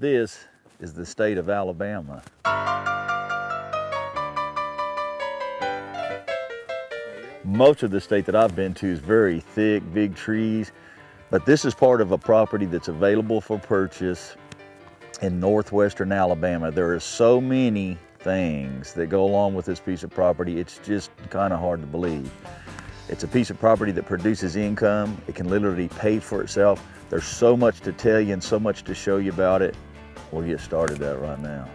This is the state of Alabama. Most of the state that I've been to is very thick, big trees, but this is part of a property that's available for purchase in northwestern Alabama. There are so many things that go along with this piece of property, it's just kind of hard to believe. It's a piece of property that produces income. It can literally pay for itself. There's so much to tell you and so much to show you about it. We'll get started that right now.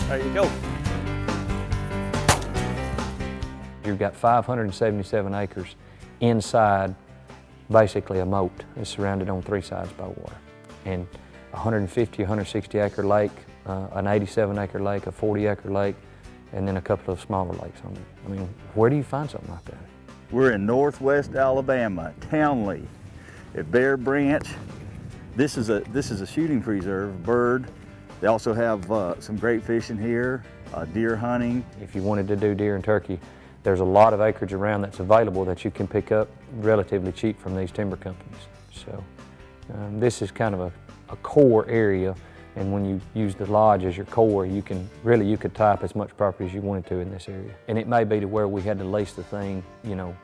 There you go. You've got 577 acres inside basically a moat. It's surrounded on three sides by water. And 150, 160 acre lake, an 87 acre lake, a 40 acre lake, and then a couple of smaller lakes on it. I mean, where do you find something like that? We're in northwest Alabama, Townley, at Bear Branch. This is a shooting preserve, bird. They also have some great fishing here, deer hunting. If you wanted to do deer and turkey, there's a lot of acreage around that's available that you can pick up relatively cheap from these timber companies. So this is kind of a core area, and when you use the lodge as your core, you could tie up as much property as you wanted to in this area. And it may be to where we had to lease the thing, you know,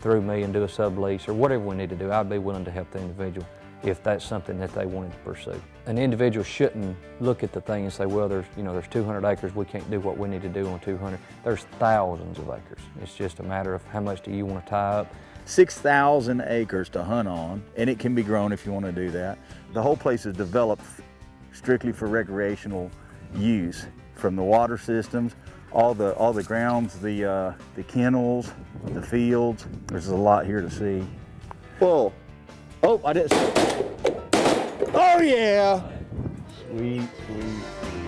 through me and do a sublease or whatever we need to do. I'd be willing to help the individual if that's something that they wanted to pursue. An individual shouldn't look at the thing and say, well, there's 200 acres, we can't do what we need to do on 200. There's thousands of acres. It's just a matter of how much do you want to tie up. 6,000 acres to hunt on, and it can be grown if you want to do that. The whole place is developed strictly for recreational use, from the water systems, all the grounds, the kennels, the fields. There's a lot here to see. Whoa! Oh, I didn't. Oh yeah! Sweet, sweet, sweet.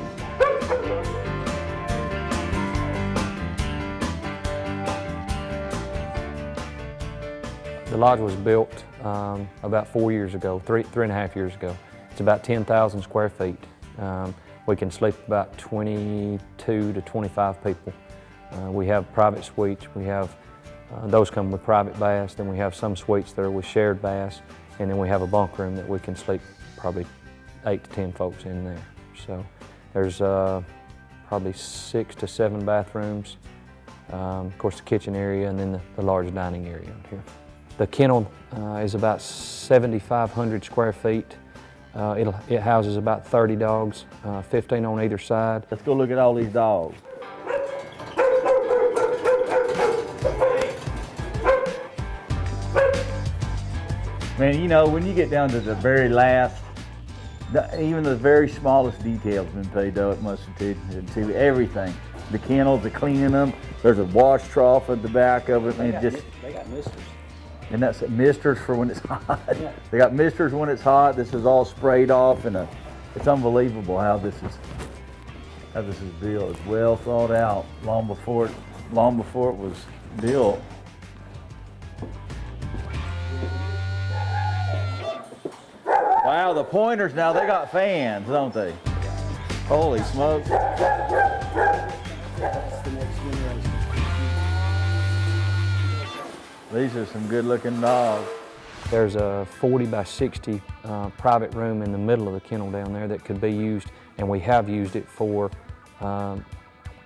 The lodge was built about 4 years ago, three and a half years ago. It's about 10,000 square feet. We can sleep about 22 to 25 people. We have private suites. We have those come with private baths. Then we have some suites that are with shared baths, and then we have a bunk room that we can sleep probably 8 to 10 folks in there. So there's probably 6 to 7 bathrooms. Of course, the kitchen area, and then the large dining area out here. The kennel is about 7,500 square feet. It houses about 30 dogs, 15 on either side. Let's go look at all these dogs. Man, you know, when you get down to the very last, even the very smallest details been paid out much attention to everything. The kennels, the cleaning them. There's a wash trough at the back of it. They got misters. And that's misters for when it's hot. Yeah. They got misters when it's hot. This is all sprayed off, and it's unbelievable how this is built. It's well thought out long before it was built. Wow, the pointers now, they got fans, don't they? Holy smokes. That's the next generation. These are some good looking dogs. There's a 40 by 60 private room in the middle of the kennel down there that could be used, and we have used it for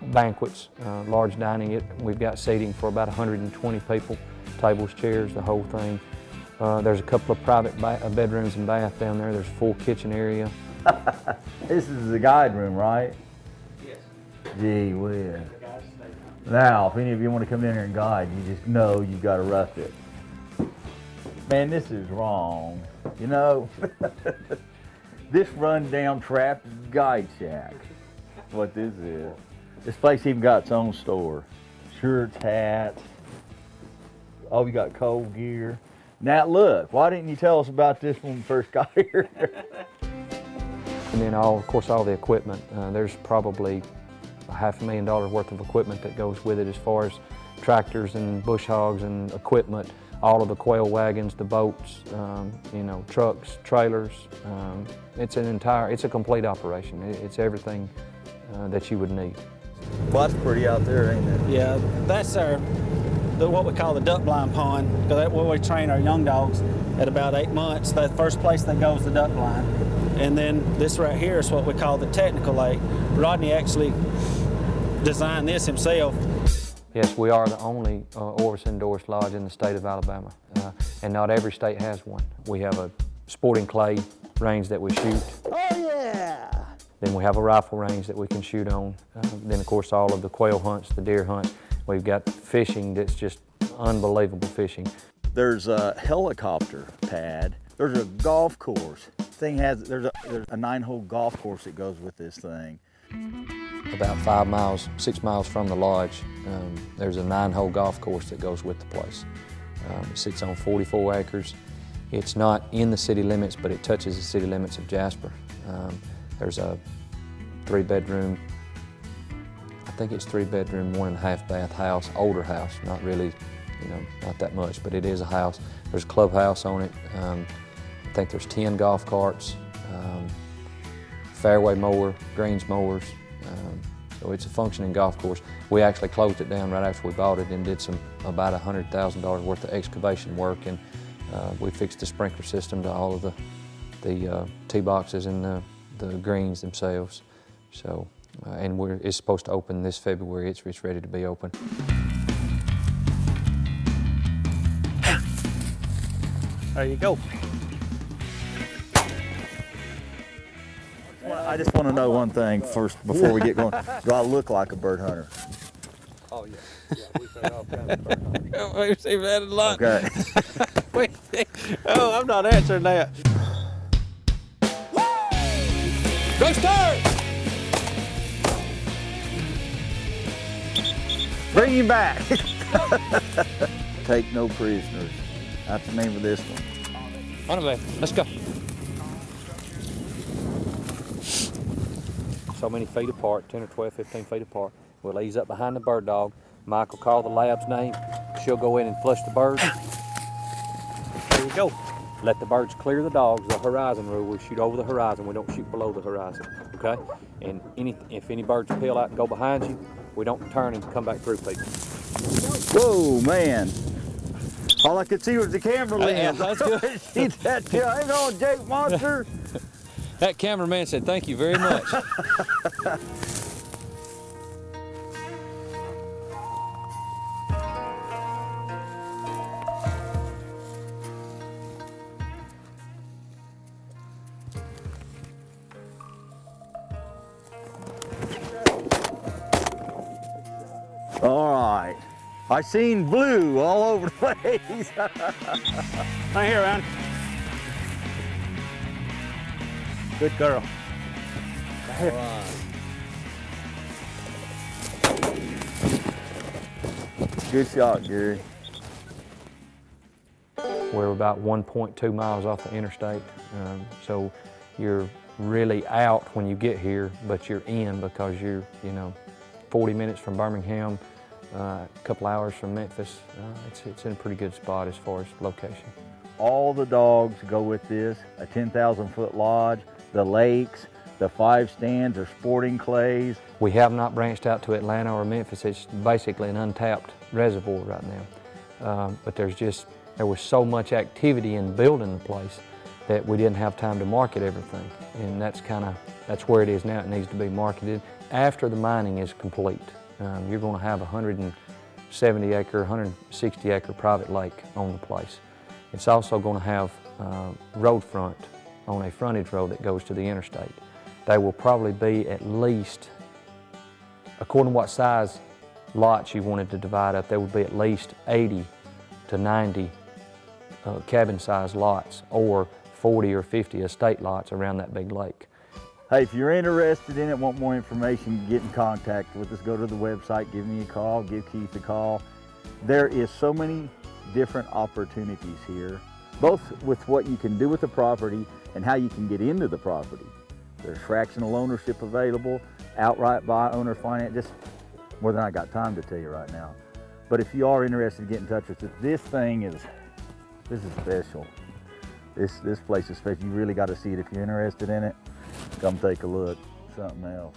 banquets, large dining. We've got seating for about 120 people, tables, chairs, the whole thing. There's a couple of private bedrooms and bath down there. There's a full kitchen area. This is the guide room, right? Yes. Gee whiz. Now, if any of you want to come in here and guide, you just know you've got to rough it. Man, this is wrong. You know, this rundown trap guide shack. That's what this is. This place even got its own store. Shirts, hats. Oh, you got cold gear. Now look, why didn't you tell us about this when we first got here? And then of course, all the equipment. There's probably $500,000 worth of equipment that goes with it, as far as tractors and bush hogs and equipment, all of the quail wagons, the boats, you know, trucks, trailers. It's a complete operation. It's everything that you would need. Well, that's pretty out there, ain't it? Yeah, that's our what we call the duck blind pond, because that's where we train our young dogs at about 8 months. The first place they go is the duck blind. And then this right here is what we call the technical lake. Rodney actually designed this himself. Yes, we are the only Orvis endorsed lodge in the state of Alabama, and not every state has one. We have a sporting clay range that we shoot. Oh yeah! Then we have a rifle range that we can shoot on. Then of course all of the quail hunts, the deer hunts. We've got fishing that's just unbelievable fishing. There's a helicopter pad. There's a golf course. There's a 9-hole golf course that goes with this thing. About 5 miles, 6 miles from the lodge, there's a 9-hole golf course that goes with the place. It sits on 44 acres. It's not in the city limits, but it touches the city limits of Jasper. There's a 3-bedroom, I think it's 3-bedroom, 1.5 bath house, older house, not really, not that much, but it is a house. There's a clubhouse on it. I think there's 10 golf carts, fairway mower, greens mowers. So it's a functioning golf course. We actually closed it down right after we bought it and did about $100,000 worth of excavation work, and we fixed the sprinkler system to all of the tee boxes and the greens themselves. So, and it's supposed to open this February. It's ready to be open. There you go. I just want to know one thing first before we get going. Do I look like a bird hunter? Oh yeah, we say all kinds of bird hunters. We've seen that a lot. Okay. Oh, I'm not answering that. Go start! Bring him back. Take no prisoners. That's the name of this one. On it, let's go. So many feet apart, 10 or 12, 15 feet apart. We'll ease up behind the bird dog. Mike will call the lab's name. She'll go in and flush the birds. There you go. Let the birds clear the dogs, the horizon rule. We shoot over the horizon, we don't shoot below the horizon, okay? And if any birds peel out and go behind you, we don't turn and come back through people. Whoa, man. All I could see was the camera lens. Yeah, that's good. See that? Hang on, Jake Monster. That cameraman said thank you very much. All right. I seen blue all over the place. Right here, Ron. Good girl. Right here. Good shot, Gary. We're about 1.2 miles off the interstate, so you're really out when you get here, but you're in because you're, 40 minutes from Birmingham, a couple hours from Memphis. It's in a pretty good spot as far as location. All the dogs go with this, a 10,000-foot lodge, the lakes, the 5 stands, or sporting clays. We have not branched out to Atlanta or Memphis. It's basically an untapped reservoir right now. But there was so much activity in building the place that we didn't have time to market everything. And that's where it is now. It needs to be marketed after the mining is complete. You're going to have a 170-acre, 160-acre private lake on the place. It's also going to have road front on a frontage road that goes to the interstate. They will probably be at least, according to what size lots you wanted to divide up, there would be at least 80 to 90 cabin-sized lots, or 40 or 50 estate lots around that big lake. Hey, if you're interested in it, want more information, get in contact with us. Go to the website, give me a call, give Keith a call. There is so many different opportunities here, both with what you can do with the property and how you can get into the property. There's fractional ownership available, outright buy, owner finance, just more than I got time to tell you right now. But if you are interested, get in touch with us. This is special. This place is special. You really got to see it. If you're interested in it, come take a look. Something else.